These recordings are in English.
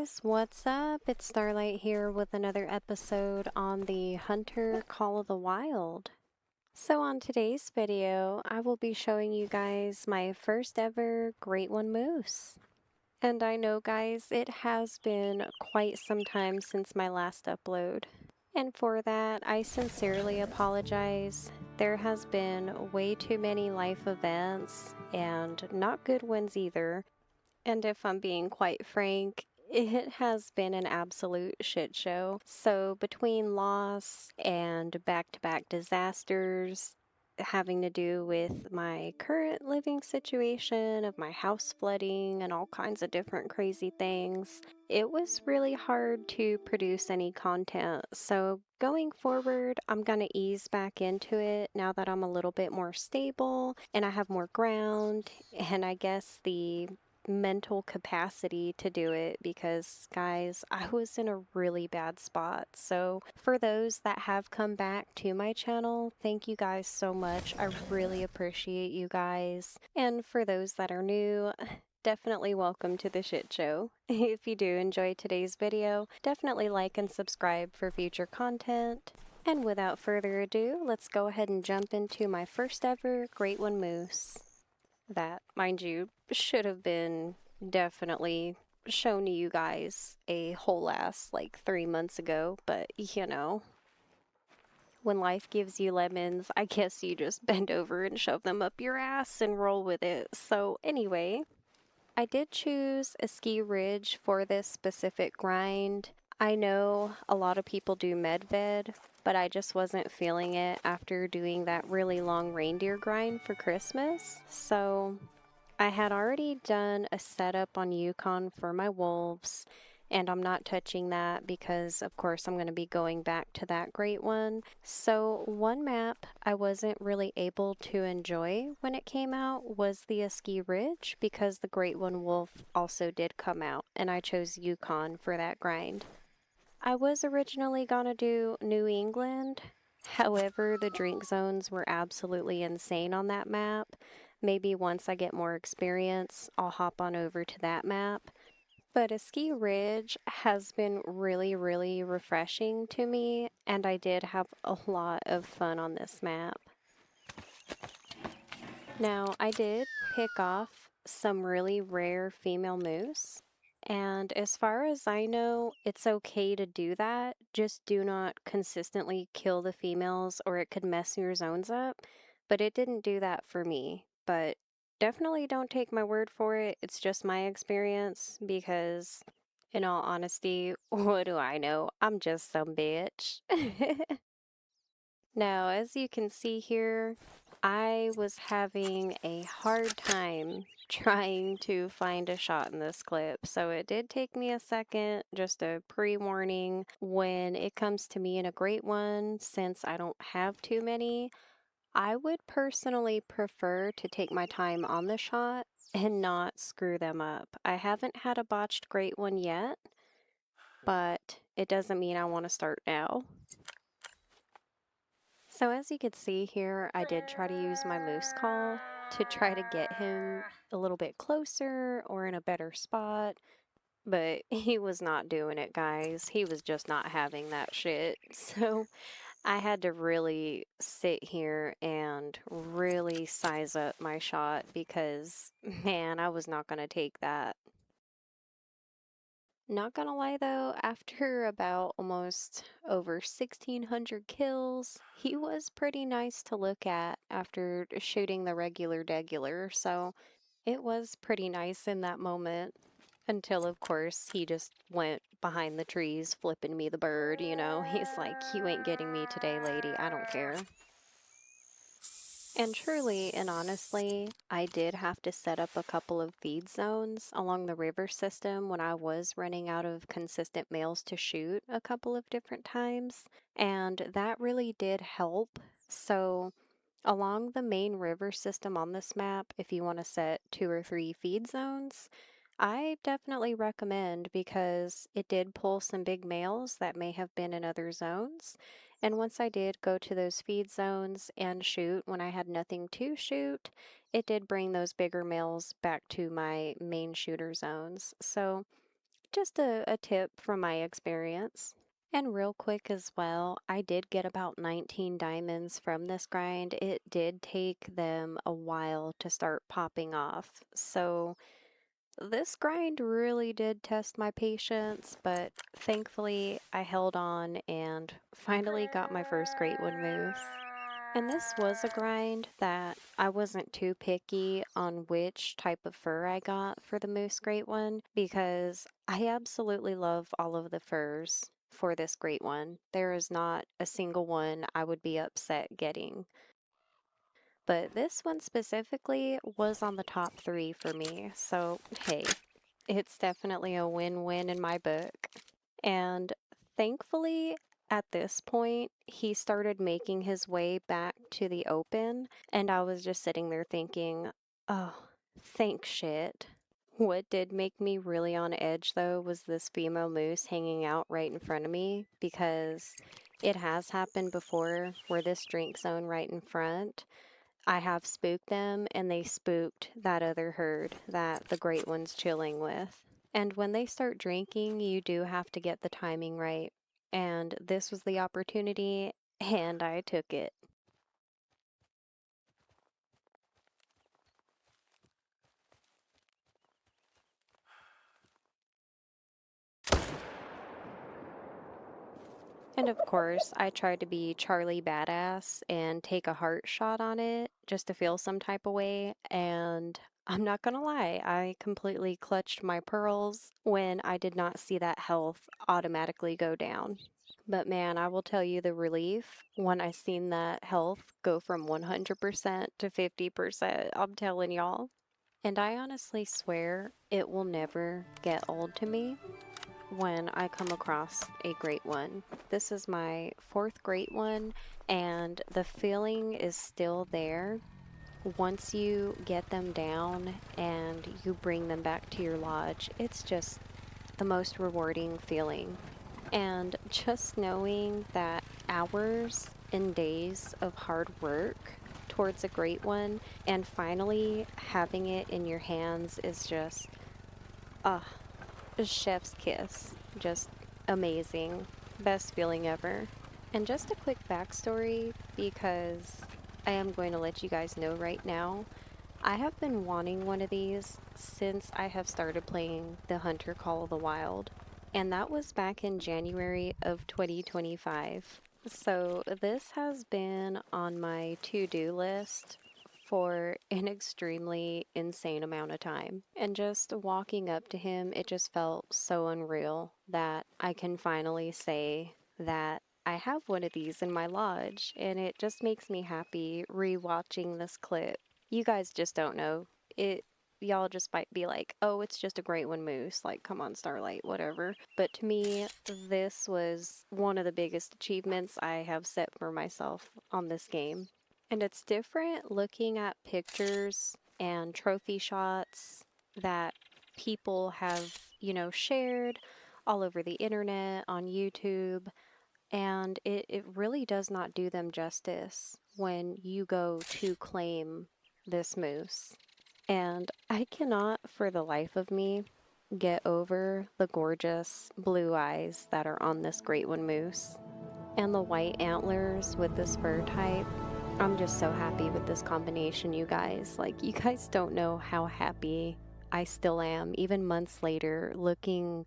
guys, what's up? It's Starlight here with another episode on the Hunter Call of the Wild. So on today's video, I will be showing you guys my first ever Great One Moose. And I know guys, it has been quite some time since my last upload. And for that, I sincerely apologize. There has been way too many life events, and not good ones either. And if I'm being quite frank, it has been an absolute shit show. So, between loss and back to back disasters having to do with my current living situation, of my house flooding, and all kinds of different crazy things, it was really hard to produce any content. So, going forward, I'm going to ease back into it now that I'm a little bit more stable and I have more ground, and I guess the mental capacity to do it, because guys, I was in a really bad spot. So for those that have come back to my channel, thank you guys so much. I really appreciate you guys. And for those that are new, definitely welcome to the shit show. If you do enjoy today's video, definitely like and subscribe for future content. And without further ado, let's go ahead and jump into my first ever Great One Moose. That, mind you, should have been definitely shown to you guys a whole ass like 3 months ago, but you know, when life gives you lemons, I guess you just bend over and shove them up your ass and roll with it. So, anyway, I did choose a ski ridge for this specific grind. I know a lot of people do medved, but I just wasn't feeling it after doing that really long reindeer grind for Christmas. So I had already done a setup on Yukon for my wolves, and I'm not touching that because, of course, I'm going to be going back to that great one. So, one map I wasn't really able to enjoy when it came out was the Aski Ridge, because the Great One Wolf also did come out, and I chose Yukon for that grind. I was originally gonna do New England. However, the drink zones were absolutely insane on that map. Maybe once I get more experience, I'll hop on over to that map. But a ski ridge has been really, really refreshing to me, and I did have a lot of fun on this map. Now, I did pick off some really rare female moose. And as far as I know, it's okay to do that. Just do not consistently kill the females or it could mess your zones up. But it didn't do that for me. But definitely don't take my word for it. It's just my experience because, in all honesty, what do I know? I'm just some bitch. Now, as you can see here, I was having a hard time trying to find a shot in this clip, so it did take me a second, just a pre-warning. When it comes to me in a great one, since I don't have too many, I would personally prefer to take my time on the shot and not screw them up. I haven't had a botched great one yet, but it doesn't mean I want to start now. So as you can see here, I did try to use my moose call to try to get him a little bit closer or in a better spot, but he was not doing it, guys. He was just not having that shit. So I had to really sit here and really size up my shot because, man, I was not going to take that. Not gonna lie though, after about almost over 1,600 kills, he was pretty nice to look at after shooting the regular, so it was pretty nice in that moment. Until, of course, he just went behind the trees flipping me the bird, you know? He's like, you ain't getting me today, lady, I don't care. And truly and honestly, I did have to set up a couple of feed zones along the river system when I was running out of consistent males to shoot a couple of different times, and that really did help. So, along the main river system on this map, if you want to set 2 or 3 feed zones, I definitely recommend, because it did pull some big males that may have been in other zones. And once I did go to those feed zones and shoot when I had nothing to shoot, it did bring those bigger males back to my main shooter zones. So Just a tip from my experience. And real quick as well, I did get about 19 diamonds from this grind. It did take them a while to start popping off. So this grind really did test my patience, but thankfully I held on and finally got my first Great One Moose. And this was a grind that I wasn't too picky on which type of fur I got for the Moose Great One because I absolutely love all of the furs for this Great One. There is not a single one I would be upset getting. But this one specifically was on the top 3 for me, so hey, it's definitely a win-win in my book. And thankfully, at this point, he started making his way back to the open, and I was just sitting there thinking, oh, thank shit. What did make me really on edge though was this female moose hanging out right in front of me because it has happened before where this drink zone right in front I have spooked them and they spooked that other herd that the great one's chilling with. And when they start drinking, you do have to get the timing right. And this was the opportunity, and I took it. And of course, I tried to be Charlie Badass and take a heart shot on it just to feel some type of way. And I'm not gonna lie, I completely clutched my pearls when I did not see that health automatically go down. But man, I will tell you the relief when I seen that health go from 100% to 50%. I'm telling y'all. And I honestly swear it will never get old to me when I come across a great one. This is my 4th great one, and the feeling is still there once you get them down and you bring them back to your lodge. It's just the most rewarding feeling. And just knowing that hours and days of hard work towards a great one and finally having it in your hands is just, ah, a chef's kiss. Just amazing. Best feeling ever. And just a quick backstory because I am going to let you guys know right now. I have been wanting one of these since I have started playing the Hunter Call of the Wild, and that was back in January of 2025. So this has been on my to-do list for an extremely insane amount of time. And just walking up to him, it just felt so unreal that I can finally say that I have one of these in my lodge, and it just makes me happy rewatching this clip. You guys just don't know. It y'all just might be like, "Oh, it's just a great one moose. Like, come on, Starlight, whatever." But to me, this was one of the biggest achievements I have set for myself on this game. And it's different looking at pictures and trophy shots that people have, shared all over the internet, on YouTube, and it really does not do them justice when you go to claim this moose. And I cannot for the life of me get over the gorgeous blue eyes that are on this great one moose and the white antlers with this fur type. I'm just so happy with this combination, you guys. Like, you guys don't know how happy I still am, even months later, looking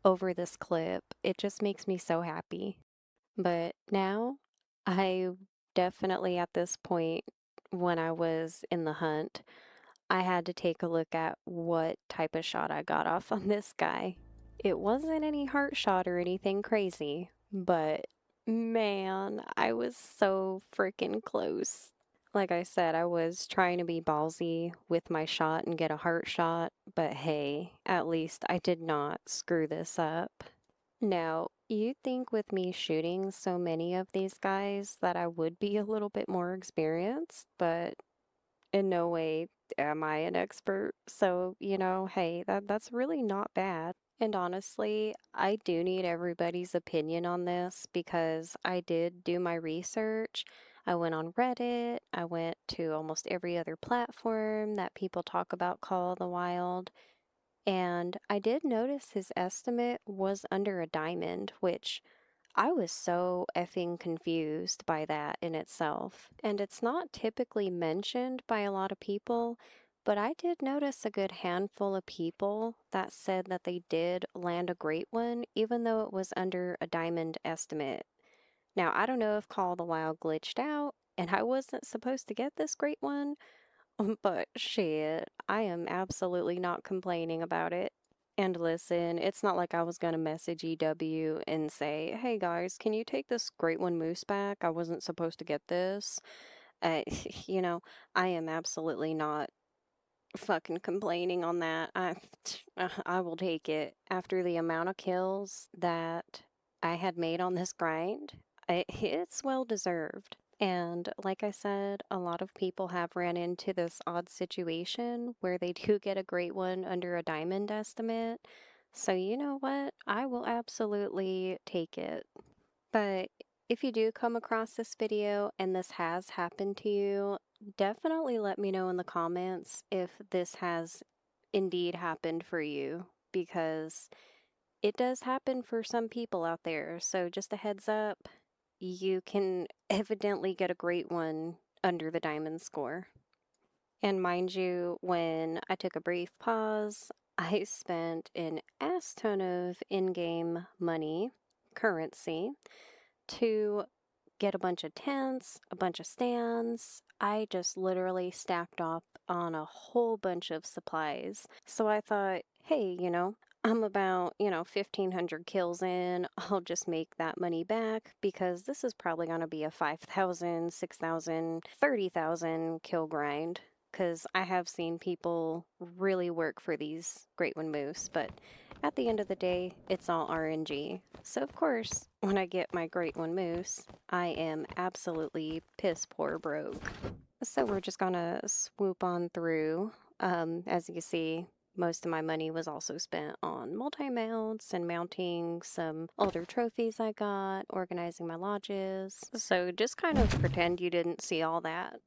over this clip. It just makes me so happy. But now, I definitely at this point, when I was in the hunt, I had to take a look at what type of shot I got off on this guy. It wasn't any heart shot or anything crazy, but man, I was so freaking close. Like I said, I was trying to be ballsy with my shot and get a heart shot, but hey, at least I did not screw this up. Now, you'd think with me shooting so many of these guys that I would be a little bit more experienced, but in no way am I an expert. So, hey, that's really not bad. And honestly, I do need everybody's opinion on this because I did do my research. I went on Reddit, I went to almost every other platform that people talk about Call of the Wild, And I did notice his estimate was under a diamond, which I was so effing confused by that in itself. And it's not typically mentioned by a lot of people, but I did notice a good handful of people that said that they did land a great one, even though it was under a diamond estimate. Now, I don't know if Call of the Wild glitched out and I wasn't supposed to get this great one, but shit, I am absolutely not complaining about it. And listen, it's not like I was gonna message EW and say, hey guys, can you take this Great One Moose back? I wasn't supposed to get this. Uh, you know, I am absolutely not fucking complaining on that. I will take it. After the amount of kills that I had made on this grind, it's well deserved. And like I said, a lot of people have ran into this odd situation where they do get a great one under a diamond estimate. So you know what? I will absolutely take it. But if you do come across this video and this has happened to you, definitely let me know in the comments if this has indeed happened for you, because it does happen for some people out there. So just a heads up, you can evidently get a great one under the diamond score. And mind you, when I took a brief pause, I spent an ass ton of in-game money, currency, to get a bunch of tents, a bunch of stands. I just literally stacked up on a whole bunch of supplies. So I thought, hey, I'm about, 1,500 kills in. I'll just make that money back because this is probably going to be a 5,000, 6,000, 30,000 kill grind. Because I have seen people really work for these Great One Moose, but at the end of the day, it's all RNG. So, of course, when I get my Great One Moose, I am absolutely piss poor broke. So, we're just gonna swoop on through. As you can see, most of my money was also spent on multi-mounts and mounting some older trophies I got, organizing my lodges. So, just kind of pretend you didn't see all that.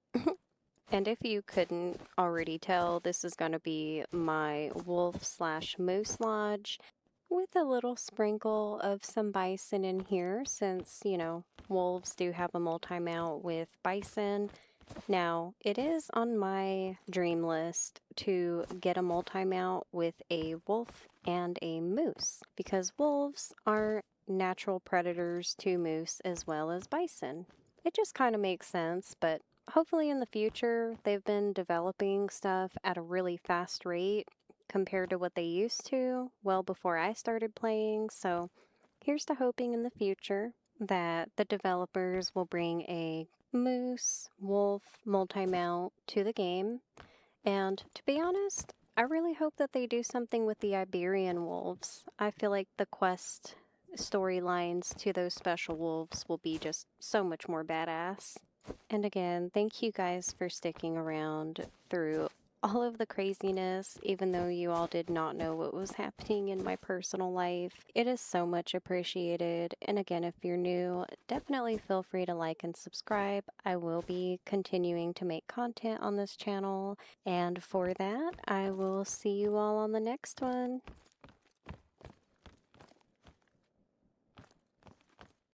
And if you couldn't already tell, this is going to be my wolf/moose lodge with a little sprinkle of some bison in here since, wolves do have a multi-mount with bison. Now, it is on my dream list to get a multi-mount with a wolf and a moose because wolves are natural predators to moose as well as bison. It just kind of makes sense, but hopefully in the future they've been developing stuff at a really fast rate compared to what they used to well before I started playing. So here's to hoping in the future that the developers will bring a moose, wolf, multi-mount to the game. And to be honest, I really hope that they do something with the Iberian wolves. I feel like the quest storylines to those special wolves will be just so much more badass. And again, thank you guys for sticking around through all of the craziness, even though you all did not know what was happening in my personal life. It is so much appreciated. And again, if you're new, definitely feel free to like and subscribe. I will be continuing to make content on this channel. And for that, I will see you all on the next one.